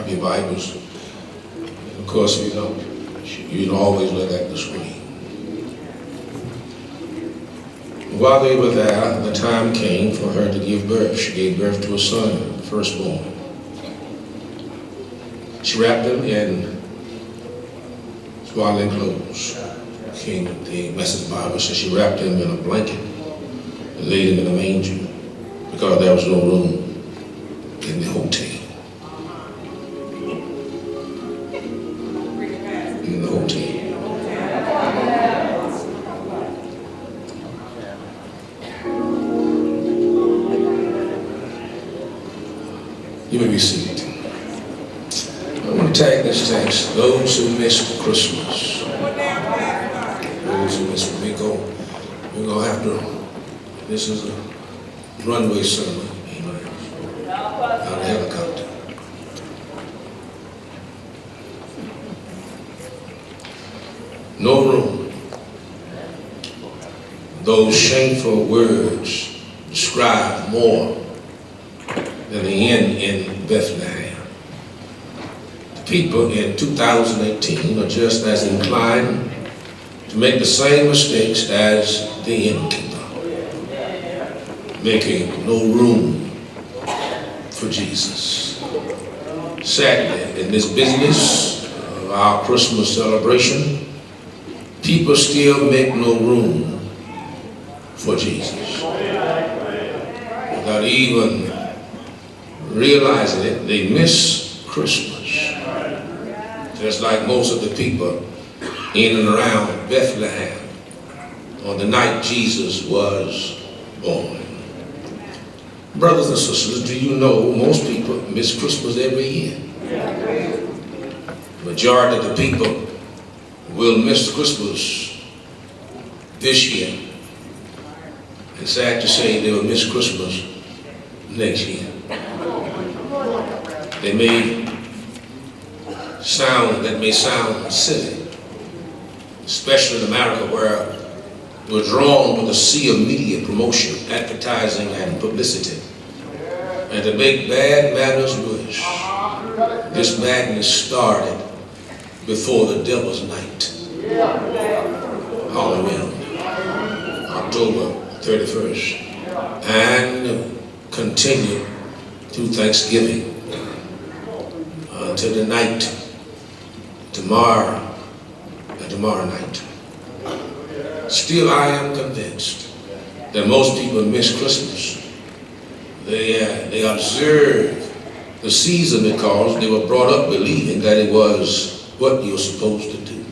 have your Bibles. Of course, you know, you'd always look at the screen. While they were there, the time came for her to give birth. She gave birth to a son, firstborn. She wrapped him in swaddling clothes. The Message Bible says she wrapped him in a blanket and laid him in a manger because there was no room in the hotel. In the hotel. You may be seated. I want to tag this text, those who missed Christmas. Those who missed, we're going to have to, this is a runway sermon, amen, out of helicopter. No room. Those shameful words describe more than the inn in Bethlehem. The people in 2018 are just as inclined to make the same mistakes as the innkeeper, making no room for Jesus. Sadly, in this business of our Christmas celebration, people still make no room for Jesus. Without even realizing it, they miss Christmas. Just like most of the people in and around Bethlehem on the night Jesus was born. Brothers and sisters, do you know most people miss Christmas every year? The majority of the people will miss Christmas this year. It's sad to say they will miss Christmas next year. That may sound silly, especially in America where we're drawn with a sea of media promotion, advertising, and publicity. And to make bad matters worse, this madness started before the devil's night. Halloween, October 31st, and continued through Thanksgiving until the night, tomorrow night. Still, I am convinced that most people miss Christmas. They observe the season because they were brought up believing that it was what you're supposed to do.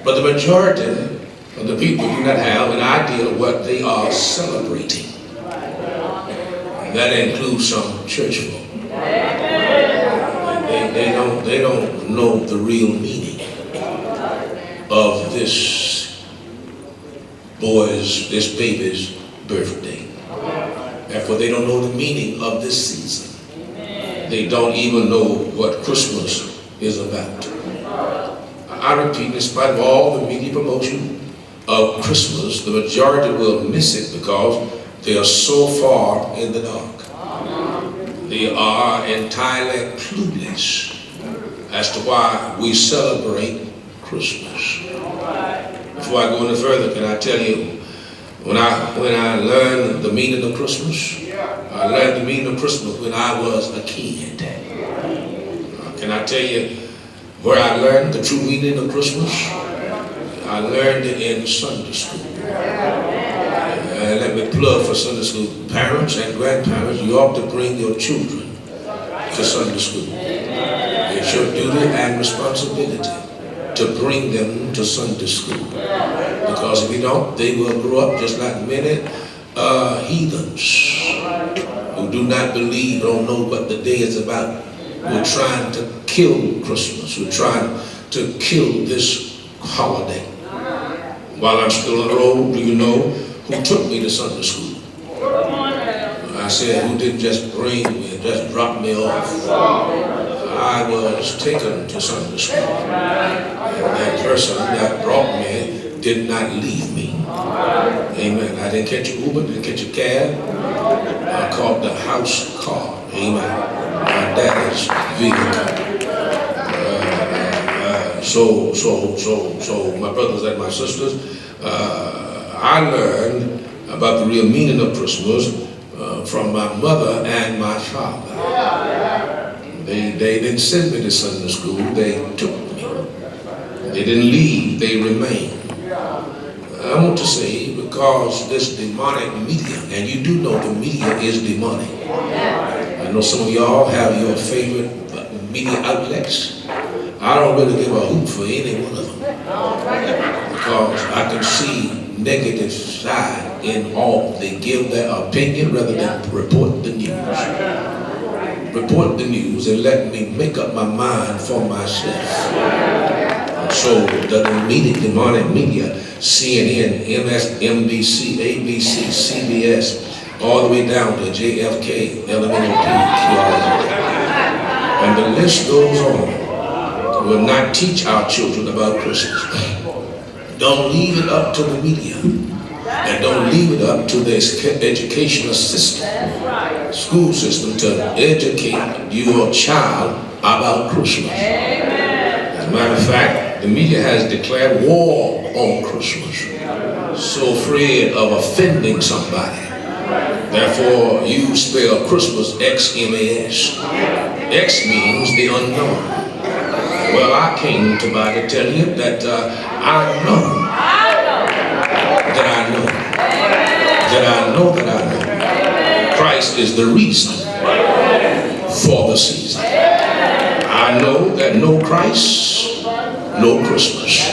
But the majority of the people do not have an idea of what they are celebrating. And that includes some church folk. They don't know the real meaning of this baby's birthday. Therefore, they don't know the meaning of this season. They don't even know what Christmas is about. I repeat, in spite of all the media promotion of Christmas, the majority will miss it because they are so far in the dark. They are entirely clueless as to why we celebrate Christmas. Before I go any further, can I tell you, when I learned the meaning of Christmas, I learned the meaning of Christmas when I was a kid. Can I tell you where I learned the true meaning of Christmas? I learned it in Sunday school. Let me plug for Sunday school. Parents and grandparents, you ought to bring your children to Sunday school. It's your duty and responsibility to bring them to Sunday school. Because if you don't, they will grow up just like many heathens who do not believe, don't know what the day is about. We're trying to kill Christmas. We're trying to kill this holiday. While I'm still on the road, do you know who took me to Sunday school? I said, who didn't just bring me, just drop me off. I was taken to Sunday school. And that person that brought me did not leave me. Amen. I didn't catch an Uber, didn't catch a cab. I caught the house car. Amen. My dad is vehicle. So, my brothers and my sisters, I learned about the real meaning of Christmas from my mother and my father. They didn't send me to Sunday school, they took me. They didn't leave, they remained. I want to say, because this demonic media, and you do know the media is demonic. I know some of y'all have your favorite media outlets. I don't really give a hoot for any one of them, because I can see negative side in all. They give their opinion rather than report the news. Report the news and let me make up my mind for myself. So the demonic media, CNN, MSNBC, ABC, CBS, all the way down to JFK, LMNOP, and the list goes on, will not teach our children about Christmas. Don't leave it up to the media, and don't leave it up to the educational system, school system, to educate your child about Christmas. As a matter of fact, the media has declared war on Christmas, so afraid of offending somebody. Therefore, you spell Christmas X-M-A-S. X means the unknown. Well, I came to tell you that I know Christ is the reason for the season. I know that no Christ, no Christmas.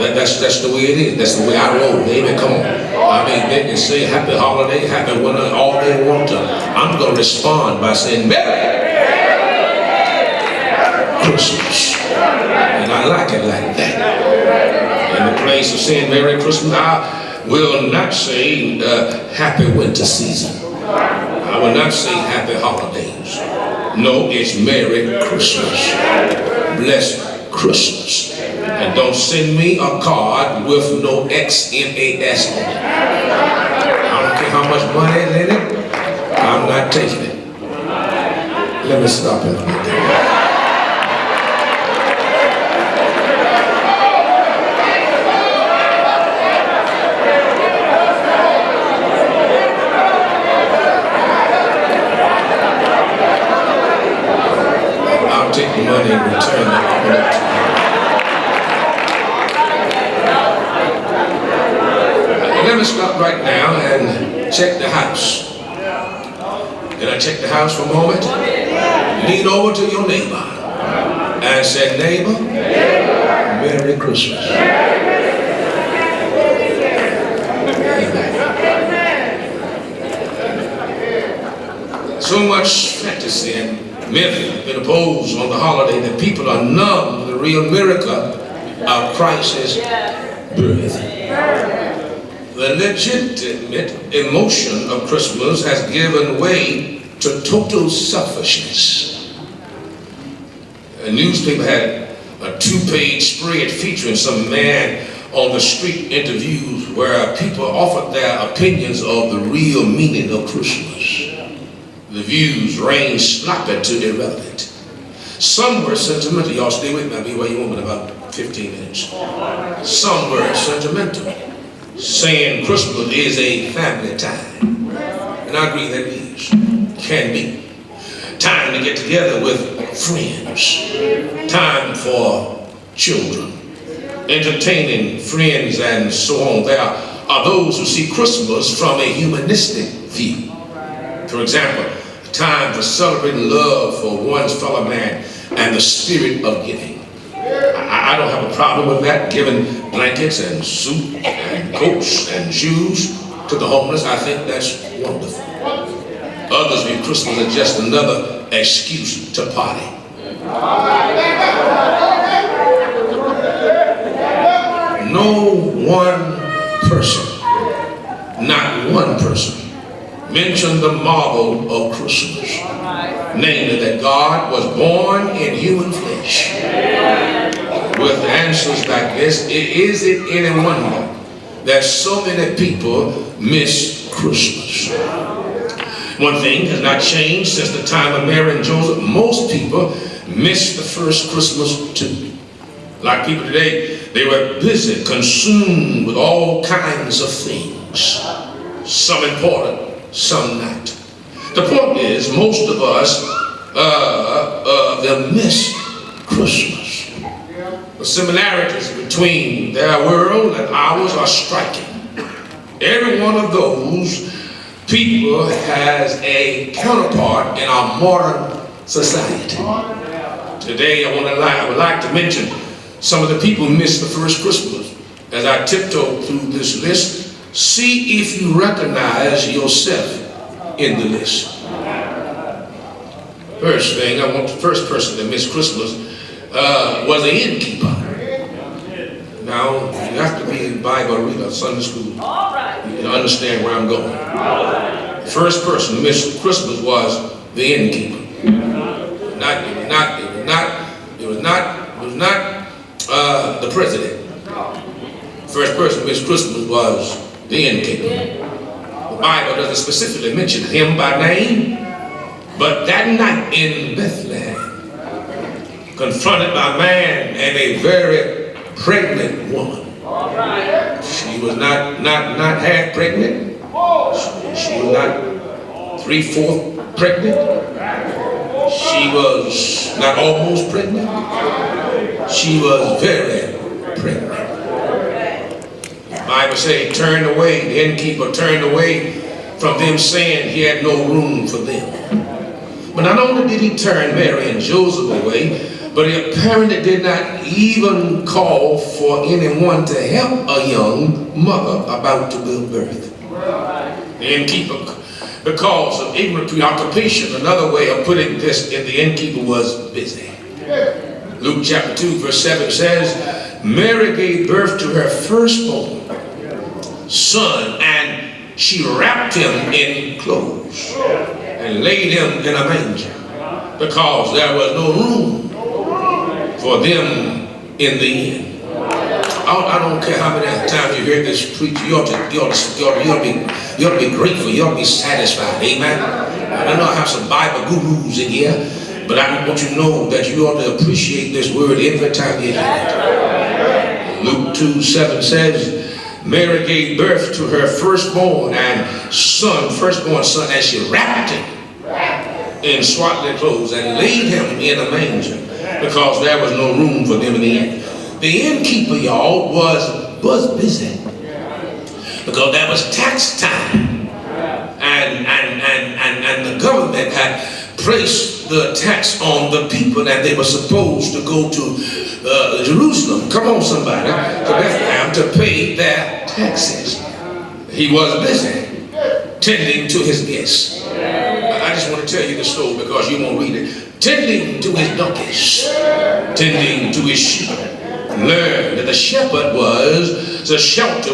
That's the way it is. That's the way I roll. Amen. Come on. I mean, they can say happy holiday, happy winter, all they want to. I'm going to respond by saying Merry Christmas. And I like it like that. In the place of saying Merry Christmas, I will not say happy winter season. I will not say happy holidays. No, it's Merry Christmas. Blessed Christmas. And don't send me a card with no X-M-A-S on it. I don't care how much money is in it, I'm not taking it. Let me stop it right there. I'll take the money and return the envelope to you. Let me stop right now and check the house. Can I check the house for a moment? Lean over to your neighbor and say, neighbor, Merry Christmas. So much fantasy and myth has been opposed on the holiday that people are numb to the real miracle of Christ's birth. The legitimate emotion of Christmas has given way to total selfishness. A newspaper had a 2-page spread featuring some man on the street interviews where people offered their opinions of the real meaning of Christmas. The views ranged sloppy to irrelevant. Some were sentimental. Y'all stay with me. I'll be where you want in about 15 minutes. Some were sentimental, saying Christmas is a family time. And I agree that it is. Can be. Time to get together with friends. Time for children. Entertaining friends and so on. There are those who see Christmas from a humanistic view. For example, time for celebrating love for one's fellow man and the spirit of giving. I don't have a problem with that, giving blankets and soup and coats and shoes to the homeless. I think that's wonderful. Others view Christmas as just another excuse to party. No one person, not one person, mentioned the marvel of Christmas, namely that God was born in human flesh. With answers like this, is it any wonder that so many people miss Christmas? One thing has not changed since the time of Mary and Joseph. Most people miss the first Christmas too. Like people today, they were busy, consumed with all kinds of things. Some important, some not. The point is, most of us they miss Christmas. The similarities between their world and ours are striking. Every one of those people has a counterpart in our modern society. Today I would like to mention some of the people who missed the first Christmas. As I tiptoe through this list, see if you recognize yourself in the list. First thing, I want the first person that missed Christmas was an innkeeper. Now, you have to be a Bible reader, Sunday school. You can understand where I'm going. The first person who missed Christmas was the innkeeper. It was not the president. First person who missed Christmas was the innkeeper. The Bible doesn't specifically mention him by name, but that night in Bethlehem, confronted by man and a very pregnant woman. She was not half pregnant. She was not 3/4 pregnant. She was not almost pregnant. She was very pregnant. The Bible says, turned away, the innkeeper turned away from them, saying he had no room for them. But not only did he turn Mary and Joseph away, but he apparently did not even call for anyone to help a young mother about to give birth. The innkeeper, because of ignorant preoccupation, another way of putting this, the innkeeper was busy. Luke chapter 2 verse 7 says, Mary gave birth to her firstborn son, and she wrapped him in clothes and laid him in a manger, because there was no room for them in the inn. I don't care how many times you hear this preach, you ought to be grateful, you ought to be satisfied, amen. I know I have some Bible gurus in here, but I want you to know that you ought to appreciate this word every time you hear it. Luke 2:7 says, Mary gave birth to her firstborn son, and she wrapped him in swaddling clothes and laid him in a manger, because there was no room for them in the inn. The innkeeper, y'all, was busy, because that was tax time, and the government had placed the tax on the people, and they were supposed to go to Jerusalem. Come on, somebody, to Bethlehem to pay their taxes. He was busy tending to his guests. I just want to tell you the story because you won't read it. Tending to his donkeys, tending to his sheep. Learned that the shelter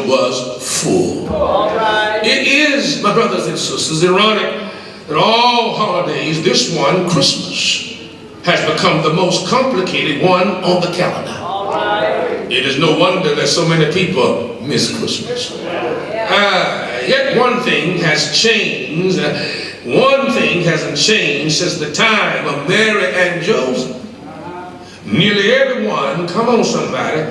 was full. It is, my brothers and sisters, ironic that all holidays, this one, Christmas, has become the most complicated one on the calendar. It is no wonder that so many people miss Christmas. Yet one thing has changed. One thing hasn't changed since the time of Mary and Joseph. Nearly everyone, come on somebody,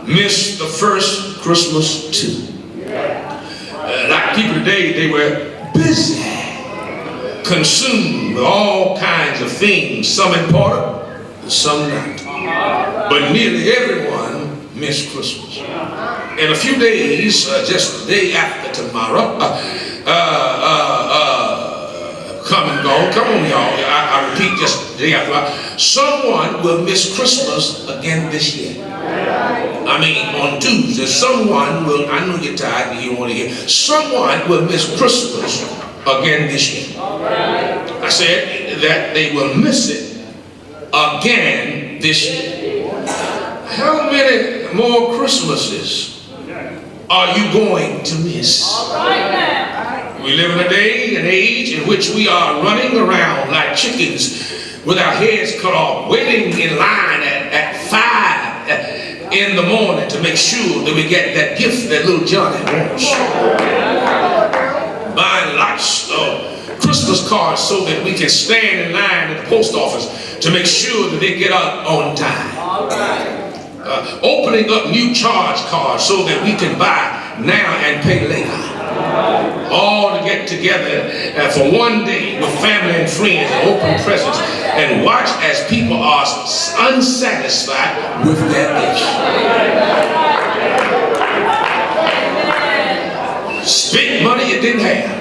missed the first Christmas too. Like people today, they were busy, consumed with all kinds of things, some important, some not. But nearly everyone missed Christmas. In a few days, just the day after tomorrow, come and go. Come on, y'all. I repeat, just the day after. Someone will miss Christmas again this year. I mean, on Tuesday, someone will, I know you're tired and you don't want to hear, someone will miss Christmas again this year. I said that they will miss it again this year. How many more Christmases are you going to miss? We live in a day and age in which we are running around like chickens with our heads cut off, waiting in line at 5 in the morning to make sure that we get that gift that little Johnny wants. Buying lots of Christmas Christmas cards so that we can stand in line at the post office to make sure that they get out on time. Opening up new charge cards so that we can buy now and pay later. All to get together for one day with family and friends and open presents and watch as people are unsatisfied with their gifts. Spent money you didn't have.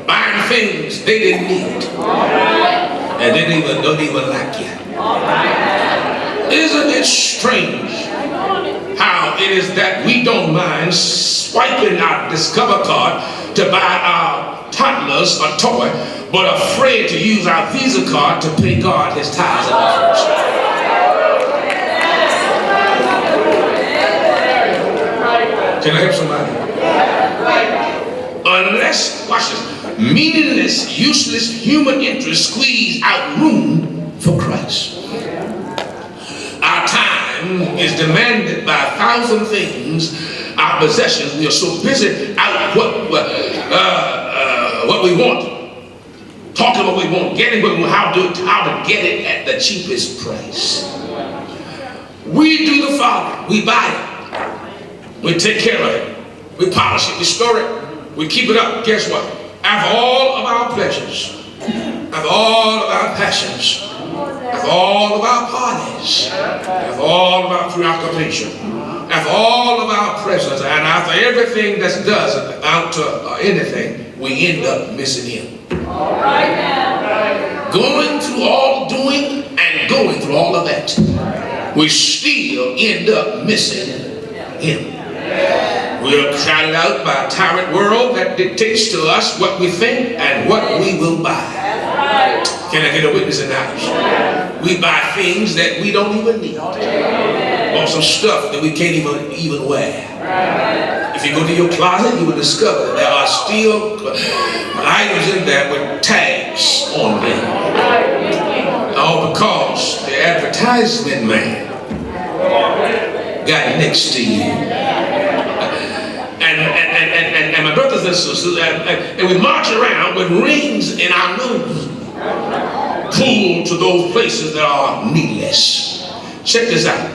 Buying things they didn't need. And they don't even like you. Isn't it strange how it is that we don't mind swiping our Discover card to buy our toddlers a toy, but afraid to use our Visa card to pay God his tithes and offerings? Can I help somebody? Unless, watch this, meaningless, useless human interests squeeze out room for Christ. Our time is demanded by 1,000 things, our possessions. We are so busy out what we want, talking what we want, getting what we want, how to get it at the cheapest price. We do the following: we buy it, we take care of it, we polish it, we store it, we keep it up. Guess what? After all of our pleasures, after all of our passions, after all of our parties, after all of our preoccupation, after all of our presence, and after everything that does amount to anything, we end up missing him. Going through all doing and going through all of that, we still end up missing him. We are crowded out by a tyrant world that dictates to us what we think and what we will buy. Can I get a witness in the house? We buy things that we don't even need. Or some stuff that we can't even wear. If you go to your closet, you will discover that there are still items in there with tags on them. All because the advertisement man got next to you. And my brothers and sisters, and we march around with rings in our nose, pulled to those places that are needless. Check this out.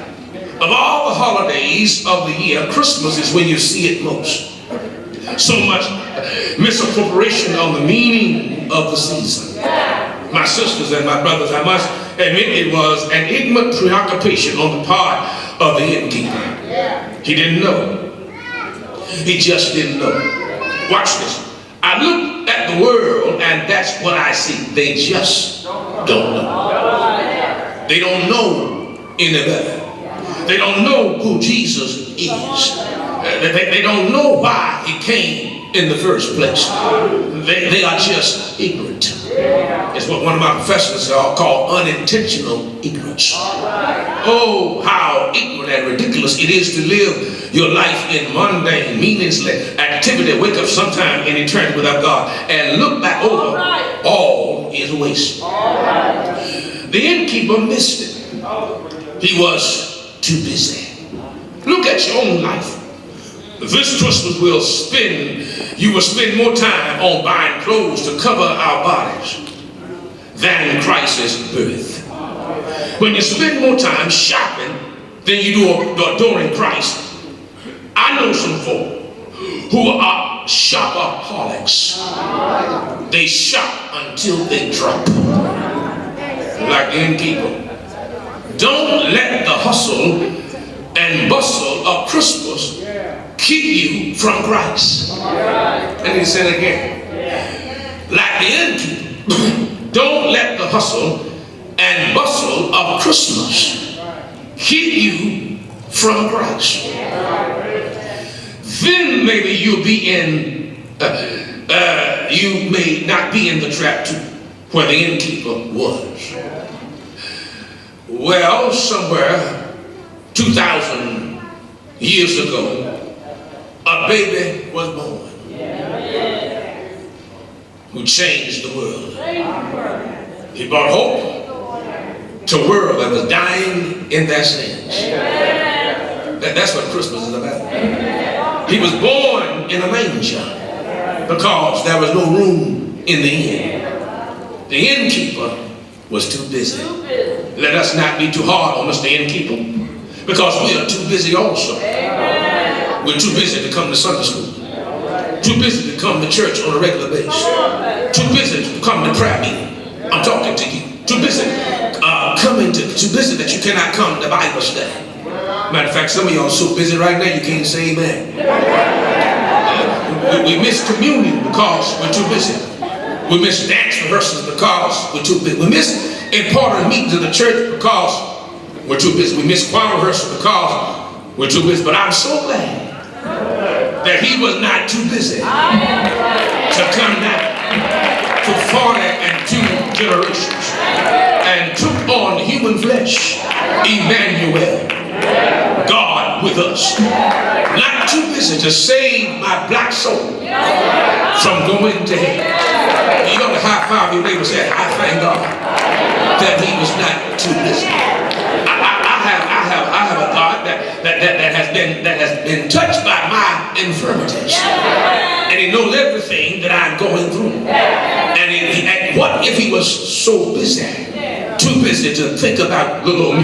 Of all the holidays of the year, Christmas is when you see it most. So much misappropriation of the meaning of the season. My sisters and my brothers, I must admit it was an ignorant preoccupation on the part of the innkeeper. He didn't know. He just didn't know. Watch this. I look at the world and that's what I see. They just don't know. They don't know any better. They don't know who Jesus is. They don't know why he came in the first place. They are just ignorant. It's what one of my professors call unintentional ignorance. Oh, how ignorant and ridiculous it is to live your life in mundane, meaningless activity, wake up sometime in eternity without God, and look back over, all is waste. The innkeeper missed it. He was too busy. Look at your own life. This Christmas you will spend more time on buying clothes to cover our bodies than Christ's birth. When you spend more time shopping than you do adoring Christ, I know some folk who are shopaholics. They shop until they drop. Like the innkeeper. Don't let the hustle and bustle of Christmas keep you from Christ. And he said again, like the innkeeper, don't let the hustle and bustle of Christmas keep you from Christ. Then maybe you'll be you may not be in the trap too, where the innkeeper was. Well, somewhere 2,000 years ago, a baby was born who changed the world. He brought hope to a world that was dying in their sins. That's what Christmas is about. He was born in a manger. because there was no room in the inn. The innkeeper was too busy. Let us not be too hard on Mr. Innkeeper, because we are too busy also. We're too busy to come to Sunday school. Too busy to come to church on a regular basis. Too busy to come to prayer meeting. I'm talking to you. Too busy too busy that you cannot come to Bible study. Matter of fact, some of y'all are so busy right now you can't say amen. We miss communion because we're too busy. We miss dance rehearsals because we're too busy. We miss important meetings in the church because we're too busy. We miss choir rehearsals because we're too busy. But I'm so glad that he was not too busy to come down for 42 generations and took on human flesh, Emmanuel, God with us. Not too busy to save my black soul from going to hell. You ought to high five your neighbor and say, I thank God that he was not too busy. I have a God that has been touched by my infirmities, and he knows everything that I'm going through. And what if he was so busy, too busy to think about little old me?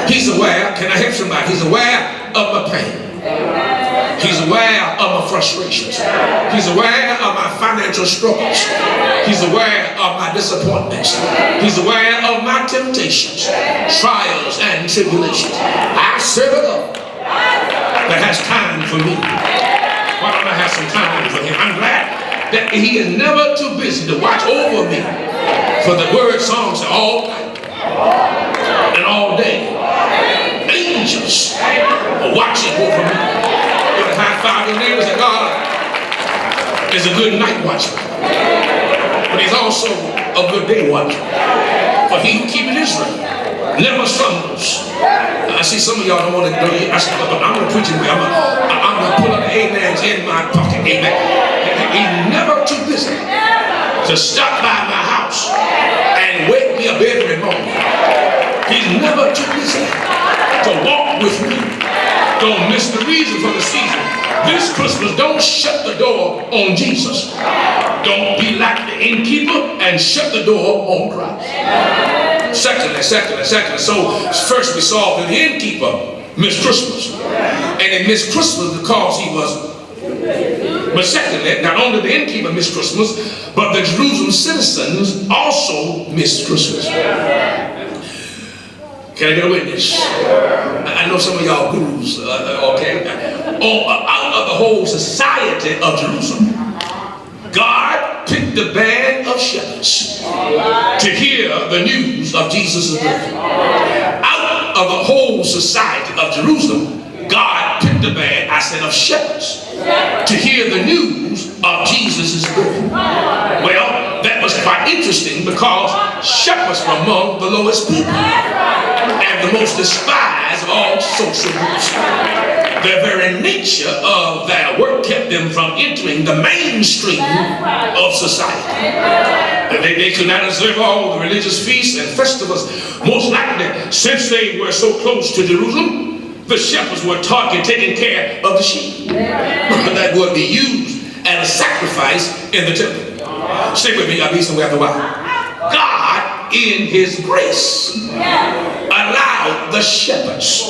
He's aware. Can I help somebody? He's aware of my pain. He's aware of my frustrations. He's aware of my financial struggles. He's aware of my disappointments. He's aware of my temptations, trials, and tribulations. I serve a God that has time for me. Why don't I have some time for him? I'm glad that he is never too busy to watch over me. For the word songs say all night and all day, angels are watching over me. You're to high five your neighbors and God is a good night watchman, but he's also a good day watchman. For he who keepeth Israel never slumbers. I see some of y'all don't want to know. I'm going to preach it. I'm going to pull up the amens in my pocket. Amen. He's never too busy to stop by my house and wake me up every morning. He's never too busy to walk with me. Don't miss the reason for the season. This Christmas, don't shut the door on Jesus. Don't be like the innkeeper and shut the door on Christ. Secondly. So first we saw that the innkeeper missed Christmas. And he missed Christmas because he was. But secondly, not only the innkeeper missed Christmas, but the Jerusalem citizens also missed Christmas. Can I get a witness? I know some of y'all gurus, okay? Out of the whole society of Jerusalem, God picked a band of shepherds to hear the news of Jesus' birth. Out of the whole society of Jerusalem, God picked a band, of shepherds to hear the news of Jesus' birth. Well, that was quite interesting because shepherds were among the lowest people and the most despised of all social groups. The very nature of their work kept them from entering the mainstream of society. They could not observe all the religious feasts and festivals. Most likely, since they were so close to Jerusalem, the shepherds were taught and taking care of the sheep that would be used as a sacrifice in the temple. Stay with me, I'll be somewhere after a while. God, in his grace, allowed the shepherds,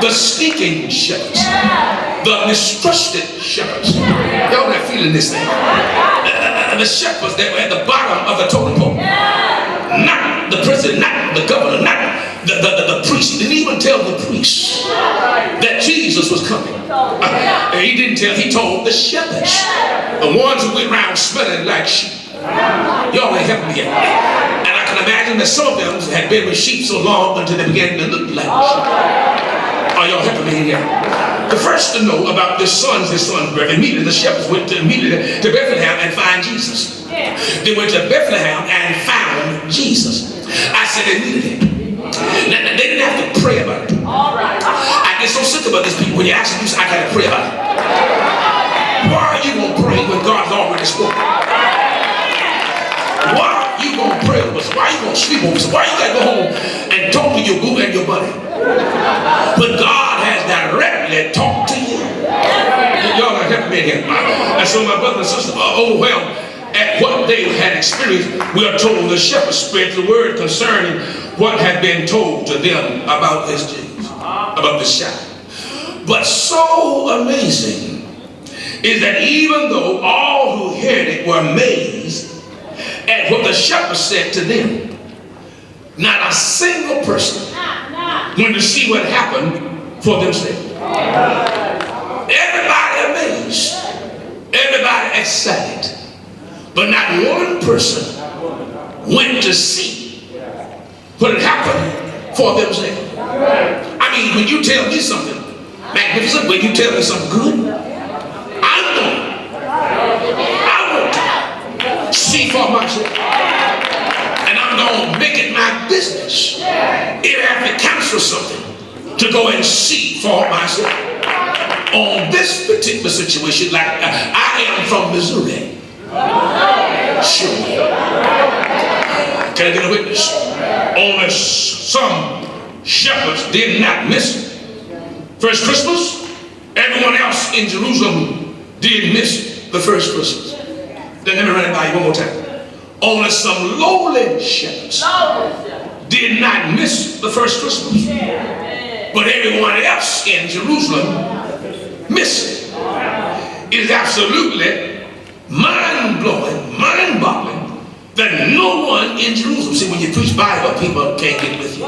the sneaking shepherds, the mistrusted shepherds. Y'all not feeling this thing? The shepherds that were at the bottom of the totem pole. Not the president, not the governor, not the priest. He didn't even tell the priest that Jesus was coming. He didn't tell, he told the shepherds, the ones who went around smelling like sheep. Y'all ain't helping me yet. And I can imagine that some of them had been with sheep so long until they began to look like sheep. Are y'all helping me here? The first to know about his son's birth, immediately the shepherds went immediately to Bethlehem and find Jesus. They went to Bethlehem and found Jesus. I said immediately. Now, they didn't have to pray about it. I get so sick about these people when you ask them, you say, I gotta pray about it. Why are you gonna pray when God's already spoken? Why are you gonna pray with us? Why are you gonna sleep with us? Why you gotta go home and talk to your boo and your buddy? But God has directly talked to you. Y'all are helping me in here. And so my brother and sister are overwhelmed at what they had experienced. We are told the shepherd spread the word concerning what had been told to them about this Jesus, about this child. But so amazing is that even though all who heard it were amazed at what the shepherd said to them, not a single person went to see what happened for themselves. Everybody amazed, everybody excited, but not one person went to see what had happened for themselves. I mean, when you tell me something magnificent, when you tell me something good, I want to see for myself. And I'm going to make it my business, if I have to cancel something, to go and see for myself. On this particular situation, like I am from Missouri. Sure. Can I get a witness? Only some shepherds did not miss it. First Christmas, everyone else in Jerusalem did miss the first Christmas. Then let me run it by you one more time. Only some lowly shepherds did not miss the first Christmas. But everyone else in Jerusalem missed it. It is absolutely mind-blowing, mind-boggling that no one in Jerusalem, see, when you preach Bible, people can't get with you.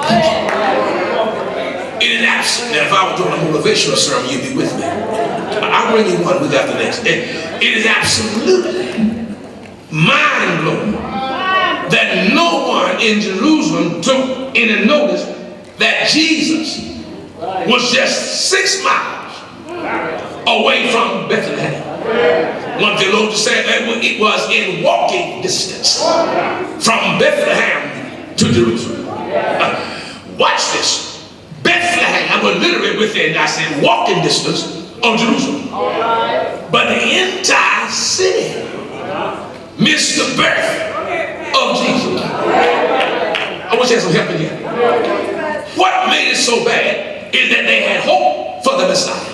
It is absolutely, now if I were doing a motivational sermon, you'd be with me. I'll bring you one week after next. It is absolutely mind-blowing that no one in Jerusalem took any notice that Jesus was just 6 miles away from Bethlehem. One theologian said that it was in walking distance from Bethlehem to Jerusalem. Watch this. Bethlehem was literally within, I said, walking distance of Jerusalem. But the entire city missed the birth of Jesus. I wish I had some help in here. What made it so bad is that they had hope for the Messiah.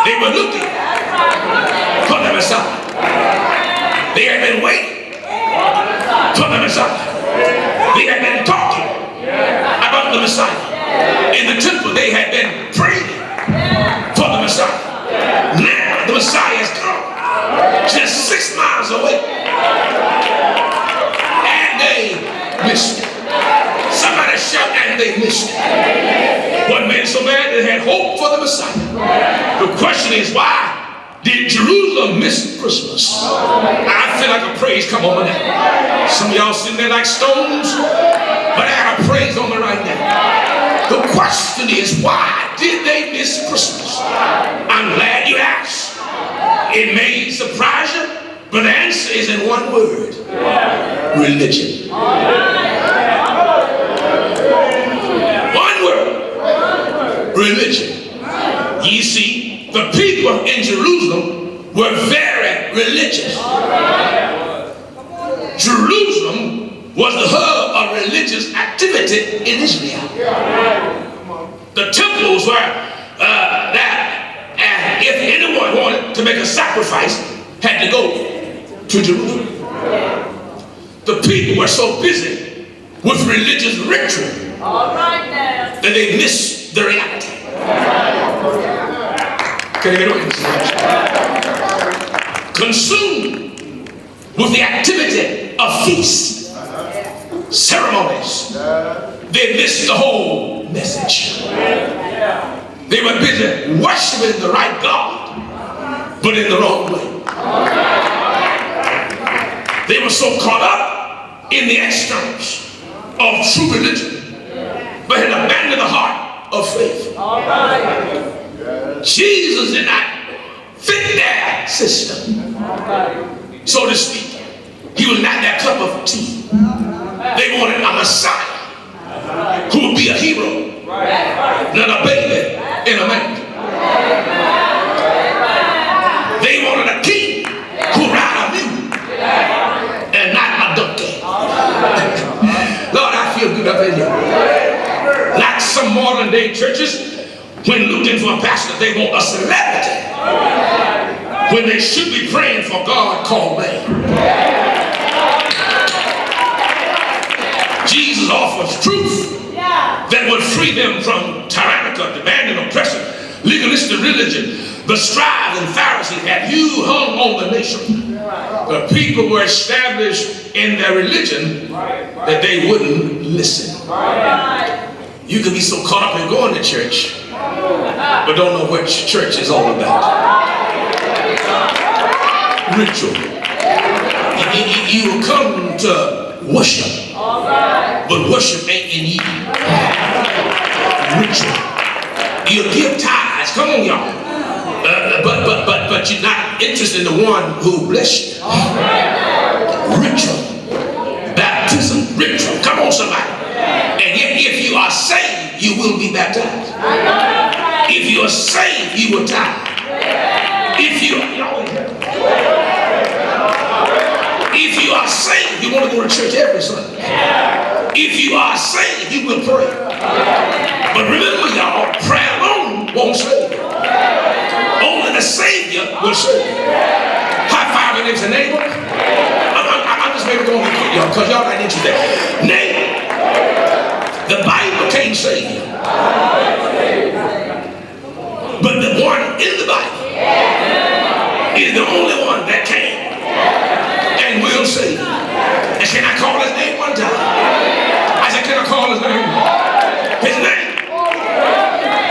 They were looking for the Messiah. They had been waiting for the Messiah. They had been talking about the Messiah. In the temple, they had been praying for the Messiah. Now the Messiah has come, just 6 miles away, and they missed it. Somebody shout, and they missed it. What made it so bad? They had hope for the Messiah. The question is, why did Jerusalem miss Christmas? I feel like a praise come on now. Some of y'all sitting there like stones, but I got a praise on me right now. The question is, why did they miss Christmas? I'm glad you asked. It may surprise you, but the answer is in one word: religion. One word: religion. You see, the people in Jerusalem were very religious. Jerusalem was the hub of religious activity in Israel. The temples were and if anyone wanted to make a sacrifice, had to go to Jerusalem. The people were so busy with religious ritual that they missed the reality. Can I get away? Consumed with the activity of feasts, ceremonies, they missed the whole message. They were busy worshiping the right God, but in the wrong way. They were so caught up in the externals of true religion, but had abandoned the heart of faith. Jesus did not fit their system, so to speak. He was not their cup of tea. They wanted a Messiah who would be a hero, not a baby in a manger. They wanted a king who ride a mule and not a donkey. Lord, I feel good up in here. Like some modern day churches, when looking for a pastor, they want a celebrity, when they should be praying for God called man. Jesus offers truth that would free them from tyrannical, demanding, oppressive, legalistic religion. The scribes and Pharisees had huge hung on the nation. The people were established in their religion that they wouldn't listen. You could be so caught up in going to church, but don't know what church is all about. Ritual. You will come to worship, but worship ain't in you. Ritual. You'll give tithes. Come on, y'all. But you're not interested in the one who bless you. Ritual. Baptism. Ritual. Come on, somebody. And yet, if you are saved, you will be baptized. If you are saved, you will die. If you are saved, you want to go to church every Sunday. If you are saved, you will pray. But remember, y'all, prayer alone won't save you. Only the Savior will save you. High five your neighbor. I'm just maybe going to put y'all because y'all not interested. Neighbor, the Bible can't save you. But the one in the Bible is the only one that can and will save you. And can I call his name one time? I said, can I call his name? His name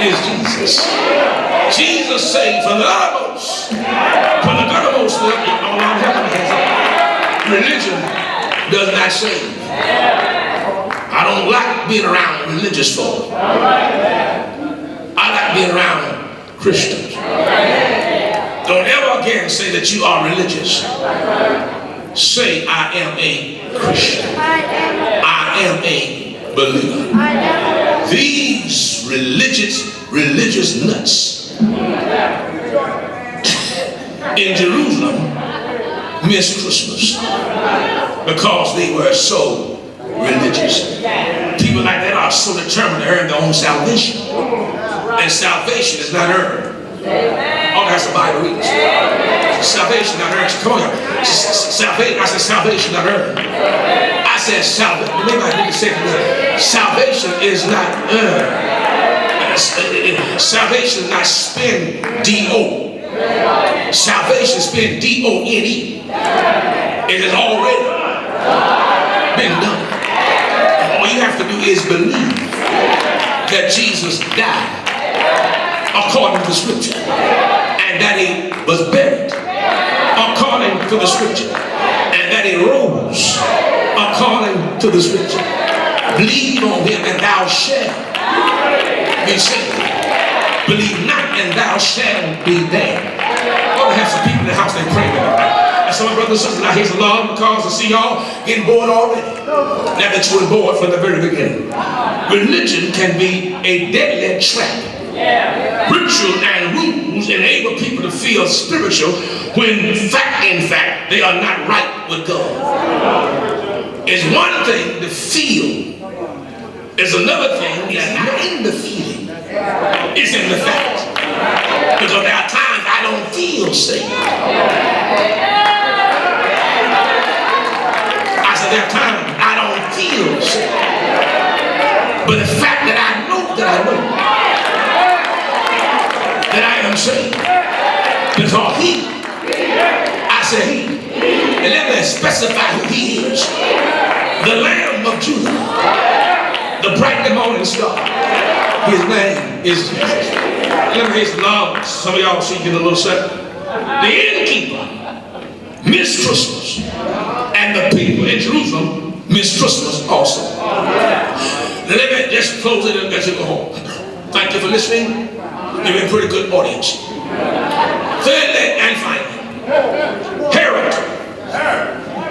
is Jesus. Jesus saved from the uttermost. From the uttermost. Religion does not save. I don't like being around religious folk. I like being around Christians. Don't ever again say that you are religious. Say, I am a Christian. I am a believer. These religious nuts in Jerusalem missed Christmas because they were so religious. People like that are so determined to earn their own salvation. And salvation is not earned. Oh, that's the Bible reading. Salvation not earned. Come on, salvation. I said salvation not earned. I said salvation. Maybe I didn't say it. Salvation is not earned. Salvation is not spin D-O. Salvation spin D-O-N-E. It has already been done. All you have to do is believe that Jesus died according to Scripture, and that he was buried according to the Scripture, and that he rose according to the Scripture. Believe on him and thou shalt be saved. Believe not and thou shalt be damned. I want to have some people in the house that pray with me. And some of my brothers and sisters, I hear some long because I see y'all getting bored already. Now that you were bored from the very beginning. Religion can be a deadly trap. Ritual and rules enable people to feel spiritual when in fact they are not right with God. It's one thing to feel. It's another thing. It's not in the feeling. It's in the fact. Because there are times I don't feel safe. I said there are times I don't feel safe. But the fact that I know that I am saved, because he, I said he, and let me specify who he is. The Lamb of Judah, the bright and morning star. His name is Jesus. Let me hear some love. Some of y'all see in a little second. The innkeeper missed Christmas, and the people in Jerusalem missed Christmas also. Now let me just close it and let you go home. Thank you for listening. You've been a pretty good audience. Thirdly and finally, Herod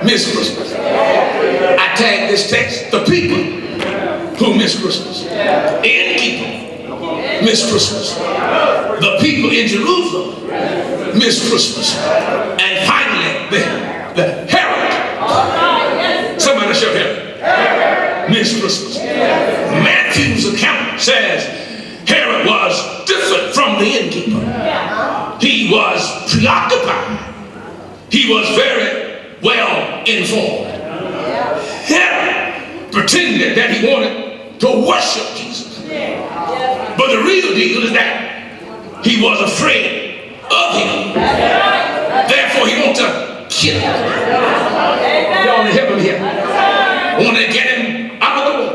missed Christmas. I tagged this text, the people who missed Christmas. The innkeeper missed Christmas. The people in Jerusalem missed Christmas. And finally, the Herod, somebody show him, missed Christmas. Matthew's account says Herod was from the innkeeper. He was preoccupied. He was very well informed. Herod pretended that he wanted to worship Jesus. But the real deal is that he was afraid of him. Therefore, he wanted to kill him. Y'all in heaven here. Want to get him out of the way.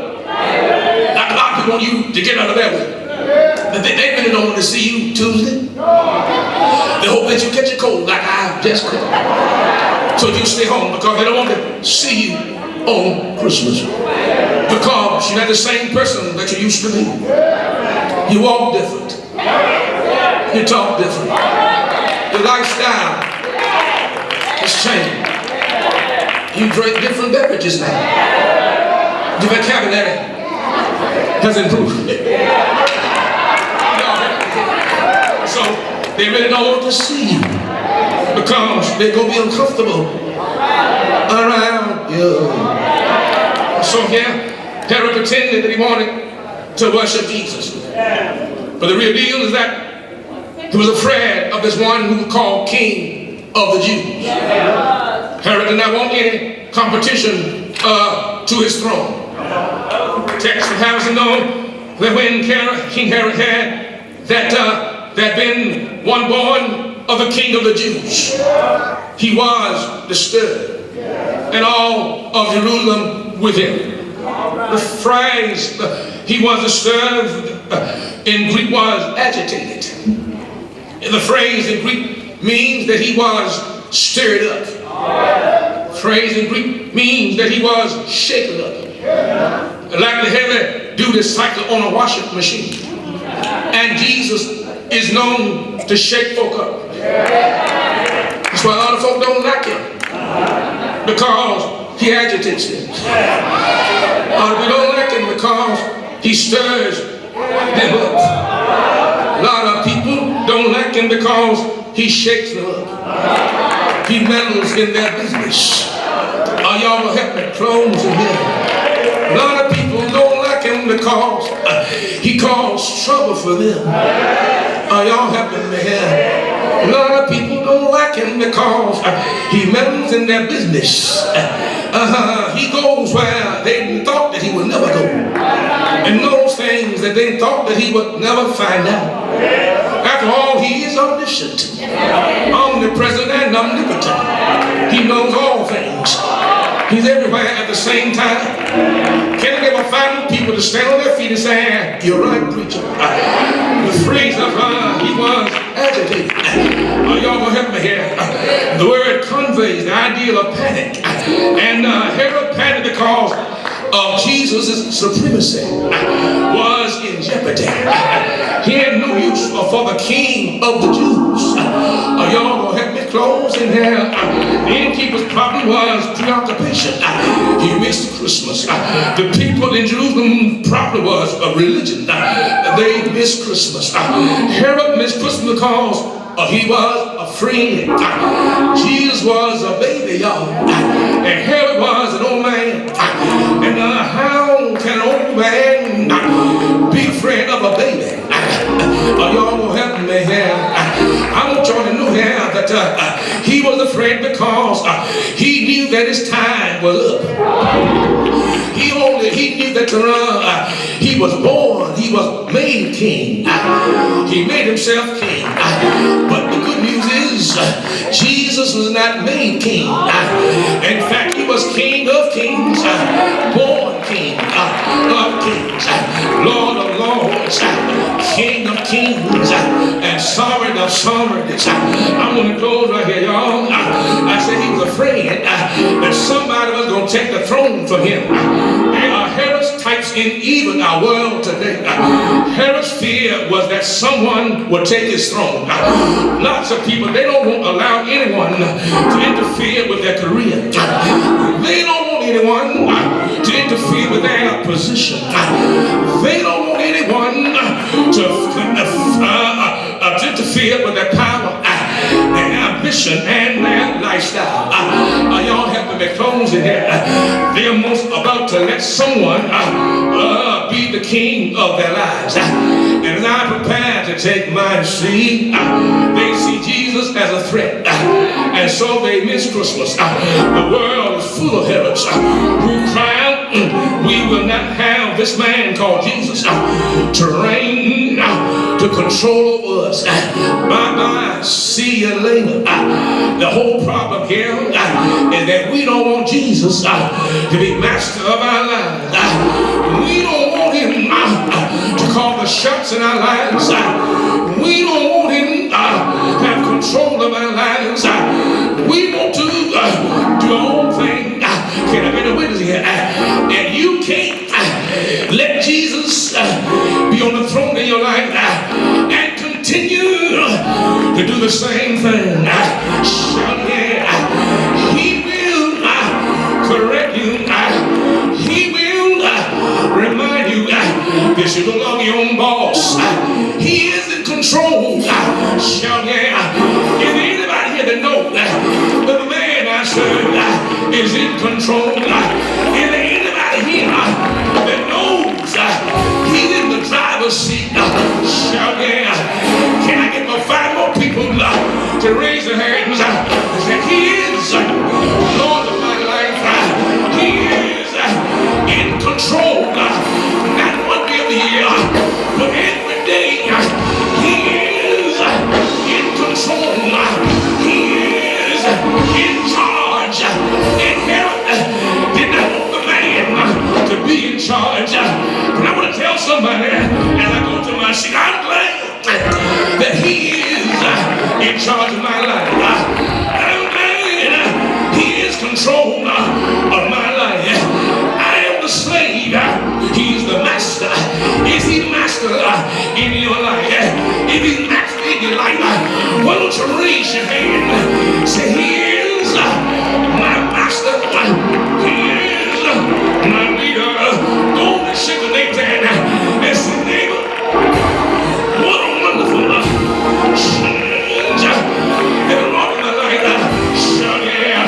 Like a lot of people want you to get out of their way. They really don't want to see you Tuesday. They hope that you catch a cold like I just caught. So you stay home because they don't want to see you on Christmas. Because you're not the same person that you used to be. You walk different. You talk different. Your lifestyle has changed. You drink different beverages now. Your vocabulary has improved. So they really don't want to see you because they're going to be uncomfortable around you. So here, Herod pretended that he wanted to worship Jesus. But the real deal is that he was afraid of this one who was called King of the Jews. Herod did not want any competition to his throne. Text would have us know that when King Herod had that been one born of the King of the Jews, he was disturbed, and all of Jerusalem with him. The phrase he was disturbed in Greek was agitated. The phrase in Greek means that he was stirred up. The phrase in Greek means that he was shaken up. Like the heavy-duty cycle on a washing machine. And Jesus is known to shake folk up. That's why a lot of folk don't like him. Because he agitates them. A lot of people don't like him because he stirs them up. A lot of people don't like him because he shakes them up. He meddles in their business. Y'all will help me close in here. A lot of people don't like him because he caused trouble for them. Y'all helping me here. A lot of people don't like him because he meddles in their business. He goes where they thought that he would never go, and knows things that they thought that he would never find out. After all, he is omniscient, omnipresent, and omnipotent. He knows all things. He's everywhere at the same time. Can I ever find people to stand on their feet and say, "You're right, preacher"? The phrase of he was agitated. Y'all gonna help me here. The word conveys the idea of panic. And Herod panicked because of Jesus' supremacy was in jeopardy. He had no use for the King of the Jews. Y'all gonna help me close in here. The innkeeper's problem was preoccupation. He missed Christmas. The people in Jerusalem problem was a religion. They missed Christmas. Herod missed Christmas because he was afraid. Jesus was a baby, y'all. And Herod was an old man. And how can an old man be afraid of a baby? Y'all gonna help me here. I want y'all to know here that he was afraid because he knew that his time was up. He knew that he was born, he was made king. He made himself king. But the good news is Jesus was not made king. In fact, he was King of kings, born King of kings, Lord of lords, King of kings, and sovereign of sovereignties. I'm going to close right here, y'all. I said he was afraid that somebody was going to take the throne from him. There are Herod's types in even our world today. Herod's fear was that someone would take his throne. Lots of people, they don't want to allow anyone to interfere with their career. They don't want anyone to interfere with their position. They don't want anyone to interfere with their power, their ambition, and their lifestyle. Y'all helping me close in here. They're almost about to let someone be the king of their lives. And as I prepare to take mine. See, they see Jesus as a threat, and so they miss Christmas. The world is full of helots who cry out, we will not have this man called Jesus to reign, to control over us. Bye-bye, see you later. The whole problem here is that we don't want Jesus to be master of our lives. We don't want him to call the shots in our lives. We don't want him to have control of our lives. We want to do our own thing. Can I get a witness here? And you can't let Jesus be on the throne in your life and continue to do the same thing. Shout yeah. He will correct you. He will remind you that you're no longer your own boss. He is in control. Shout yeah. Is there anybody here that knows that the man I serve is in control? Is there anybody here that knows he's in the driver's seat? Shout yeah. Can I get my 5 more people to raise their hands and say he is Lord of my life? He is in control, not one day of the year, but every day. He is in control. He is in charge. And Herod did not want the man to be in charge. But I want to tell somebody as I go to my seat, I'm glad that he is in charge of my life. I'm glad he is control of my life. I am the slave. He's the master. Is he master in your life? If he's master in your life, why don't you raise your hand? Say, he is my master. He is my leader. Go and shake the neighbor's hand and say, neighbor, what a wonderful change in walking the light. Shout yeah,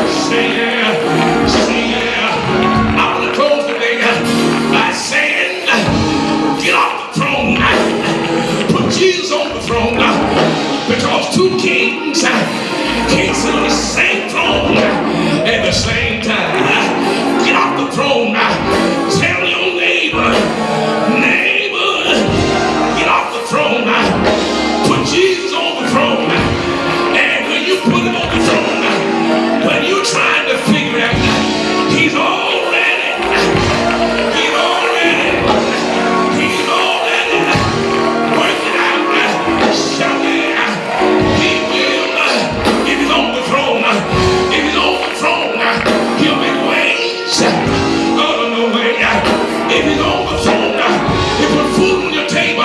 say yeah, say yeah. I want to close today by saying, get off the throne. Put Jesus on the throne, because 2 kings can't sit on the same throne at the same time. Get off the throne. Tell your neighbor, get off the throne. Put Jesus on the throne. And when you put him on the throne, when you're trying to figure it out, he's already working out. Shout yeah. He will, if he's on the throne, if he's on the throne, he'll make ways out of no way. If he's on the throne, he'll put food on your table.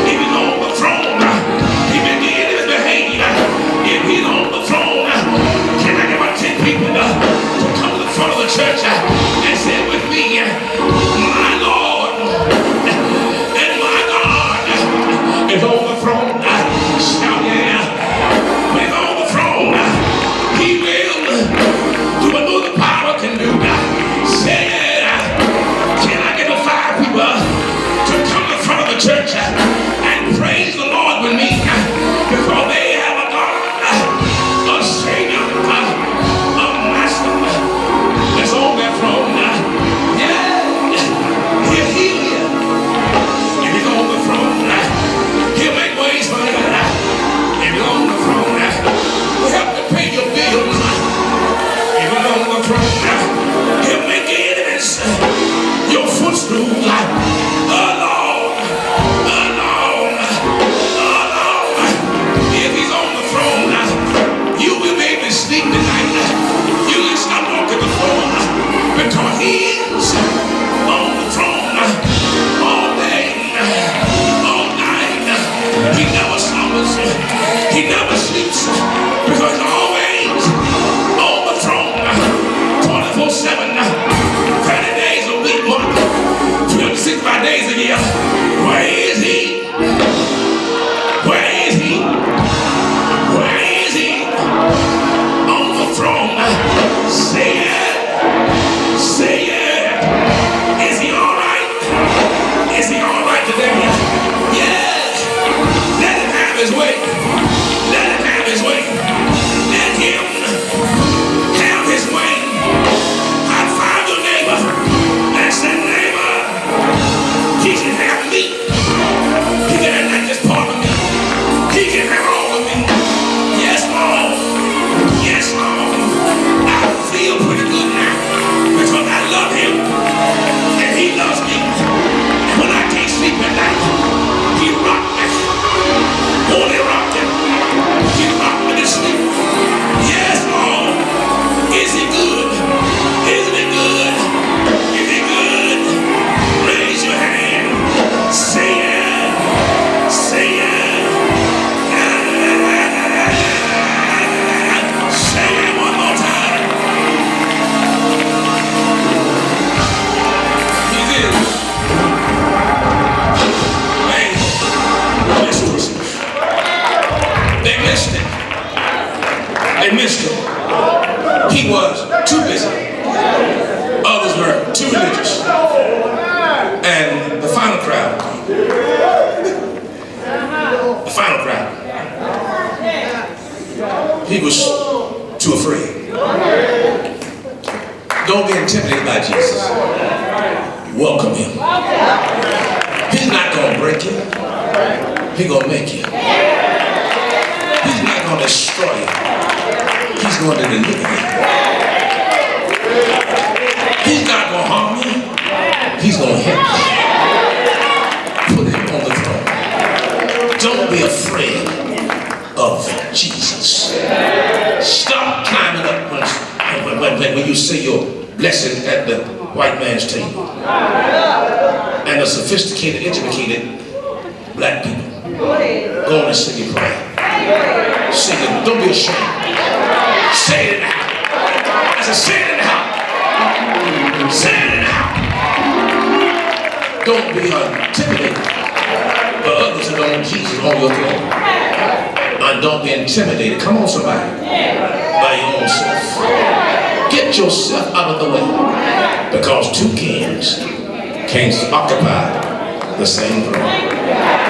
If he's on the throne, he may get his behavior. If he's on the throne, can I get my 10 people to come to the front of the church and say with me, my Lord and my God is on the throne. Shout yeah. When he's on the throne, he will do what no other power can do. Say yeah. Can I get the 5 people to come to the front of the church and praise the Lord with me? Because they have a God, a Savior, a Master that's on their throne. Yeah, he'll heal you. If he's on the throne, he'll make ways for you. If he's on the throne, he'll help to pay your bills. If he's on the throne, he'll make your enemies your footstool. If he's on the throne, you will be able to sleep tonight. You will stop walking the floor, because he is on the throne all day, all night. He never slumbers, he never sleeps, because he's always on the throne 24/7, 30 days a week, 365 days intimidated by Jesus, welcome him. He's not going to break you. He's going to make you. He's not going to destroy you. He's going to deliver you. He's not going to harm you. He's going to help you. Put him on the throne. Don't be afraid of Jesus. Stop climbing up when you say your blessing at the white man's table. And the sophisticated, educated black people go on and sing your prayer. Sing it. Don't be ashamed. Say it in the house. I said, say it in the house. Say it in the house. Don't be intimidated by others who don't want Jesus on your throne. And don't be intimidated. Come on, somebody. By your own self. Get yourself out of the way. Because two kings can't occupy the same throne.